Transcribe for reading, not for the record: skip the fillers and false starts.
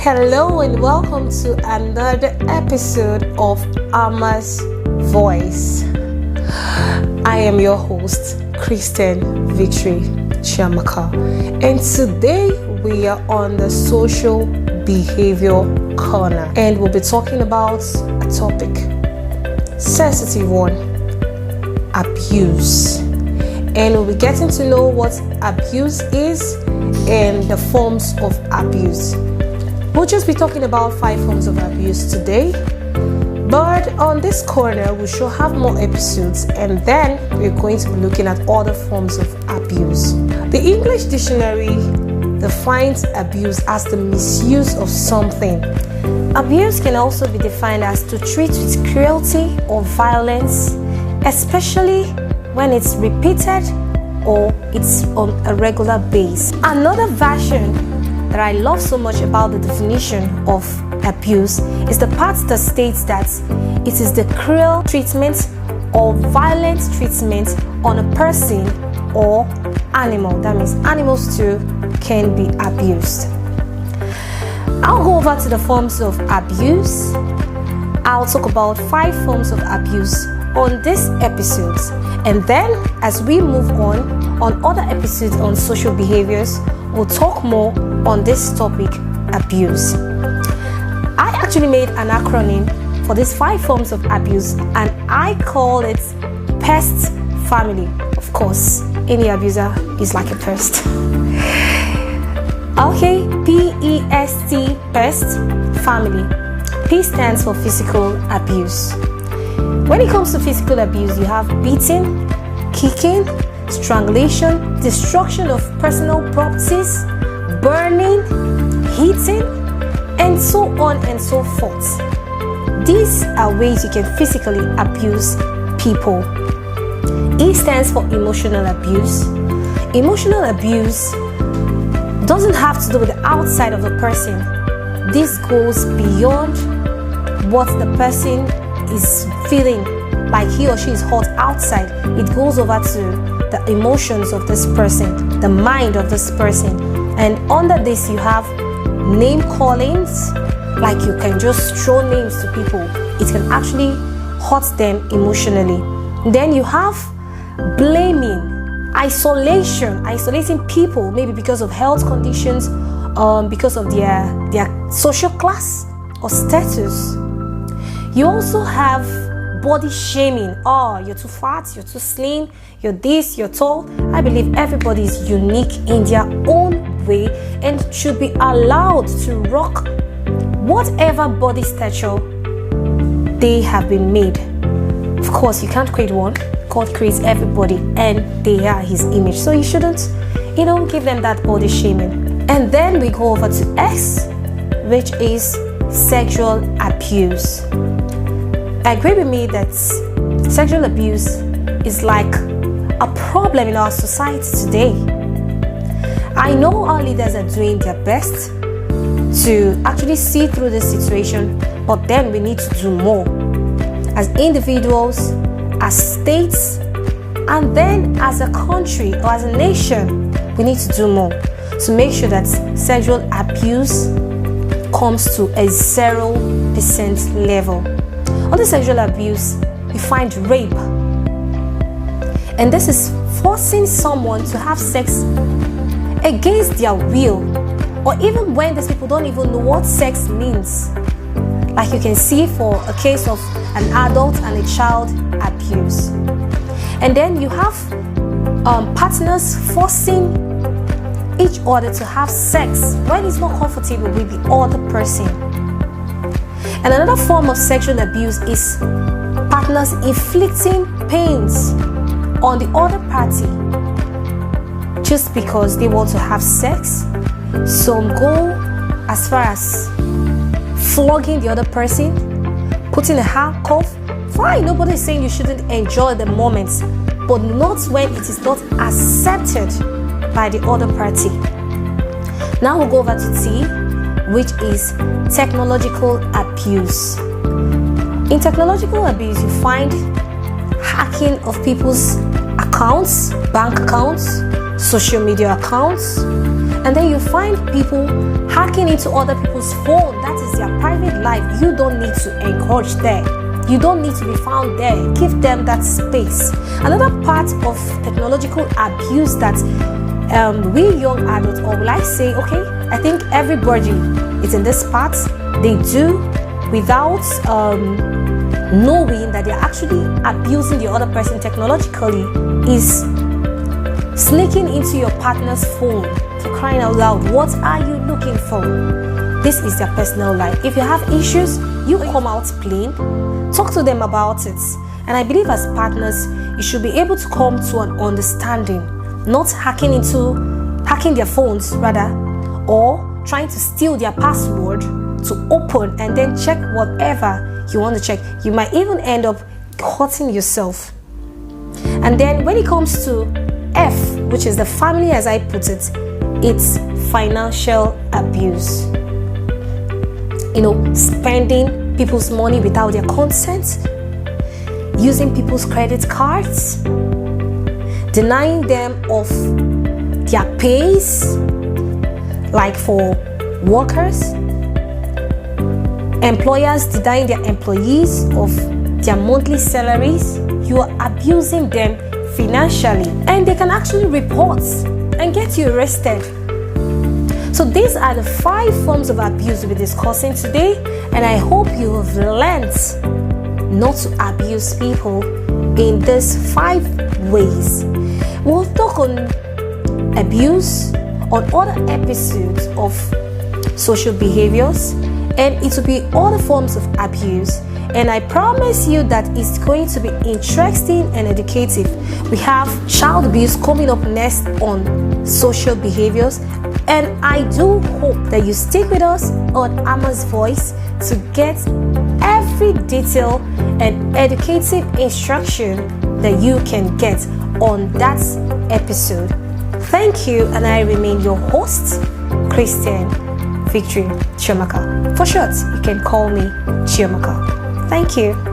Hello and welcome to another episode of Ama's Voice. I am your host, Christian Victory Chiamaka, and today we are on the social behavior corner, and we'll be talking about a topic, sensitive one, abuse. And we'll be getting to know what abuse is and the forms of abuse. We'll just be talking about 5 forms of abuse today, but on this corner we shall have more episodes, and then we're going to be looking at other forms of abuse. The English dictionary defines abuse as the misuse of something. Abuse can also be defined as to treat with cruelty or violence, especially when it's repeated or it's on a regular basis. Another version that I love so much about the definition of abuse is the part that states that it is the cruel treatment or violent treatment on a person or animal. That means animals too can be abused. I'll go over to the forms of abuse. I'll talk about 5 forms of abuse on this episode, and then as we move on other episodes on social behaviors, we'll talk more on this topic, abuse. I actually made an acronym for these 5 forms of abuse, and I call it PEST family. Of course, any abuser is like a pest. Okay, PEST, PEST family. P stands for physical abuse. When it comes to physical abuse, you have beating, kicking, strangulation, destruction of personal properties, burning, hitting, and so on and so forth. These are ways you can physically abuse people. E stands for emotional abuse. Emotional abuse doesn't have to do with the outside of the person. This goes beyond what the person is feeling, like he or she is hot outside. It goes over to the emotions of this person, the mind of this person. And under this you have name callings, like you can just throw names to people. It can actually hurt them emotionally. Then you have blaming, isolating people, maybe because of health conditions, because of their social class or status. You also have body shaming. Oh, you're too fat, you're too slim, you're this, you're tall. I believe everybody is unique in their own way and should be allowed to rock whatever body stature they have been made. Of course, you can't create one. God creates everybody and they are his image. So you shouldn't, give them that body shaming. And then we go over to S, which is sexual abuse. Agree with me that sexual abuse is like a problem in our society today. I know our leaders are doing their best to actually see through this situation, but then we need to do more. As individuals, as states, and then as a country or as a nation, we need to do more to make sure that sexual abuse comes to a 0% level. Under sexual abuse, you find rape, and this is forcing someone to have sex against their will, or even when these people don't even know what sex means. Like you can see for a case of an adult and a child abuse. And then you have partners forcing each other to have sex when it's not comfortable with the other person. And another form of sexual abuse is partners inflicting pains on the other party just because they want to have sex. Some go as far as flogging the other person, putting a handcuff. Fine, nobody is saying you shouldn't enjoy the moments, but not when it is not accepted by the other party. Now we'll go over to T, which is technological abuse. In technological abuse, you find hacking of people's accounts, bank accounts, social media accounts, And then you find people hacking into other people's phone. That is their private life. You don't need to encourage there. You don't need to be found there. Give them that space. Another part of technological abuse that we young adults, or will I say, okay, I think everybody is in this part. They do without knowing that they're actually abusing the other person technologically, is sneaking into your partner's phone. For crying out loud, what are you looking for? This is their personal life. If you have issues, you come out plain, talk to them about it. And I believe as partners, you should be able to come to an understanding, not hacking their phones rather, or trying to steal their password to open and then check whatever you want to check. You might even end up hurting yourself. And then when it comes to F, which is the family as I put it, it's financial abuse. Spending people's money without their consent, using people's credit cards, denying them of their pays, like for workers, employers denying their employees of their monthly salaries. You are abusing them financially, and they can actually report and get you arrested. So these are the 5 forms of abuse we're discussing today, and I hope you have learned not to abuse people in these 5 ways. We'll talk on abuse on other episodes of social behaviors, and it will be other forms of abuse. And I promise you that it's going to be interesting and educative. We have child abuse coming up next on social behaviors. And I do hope that you stick with us on Ama's Voice to get every detail and educative instruction that you can get on that episode. Thank you, and I remain your host, Christian Victory Chiamaka. For short, you can call me Chiamaka. Thank you.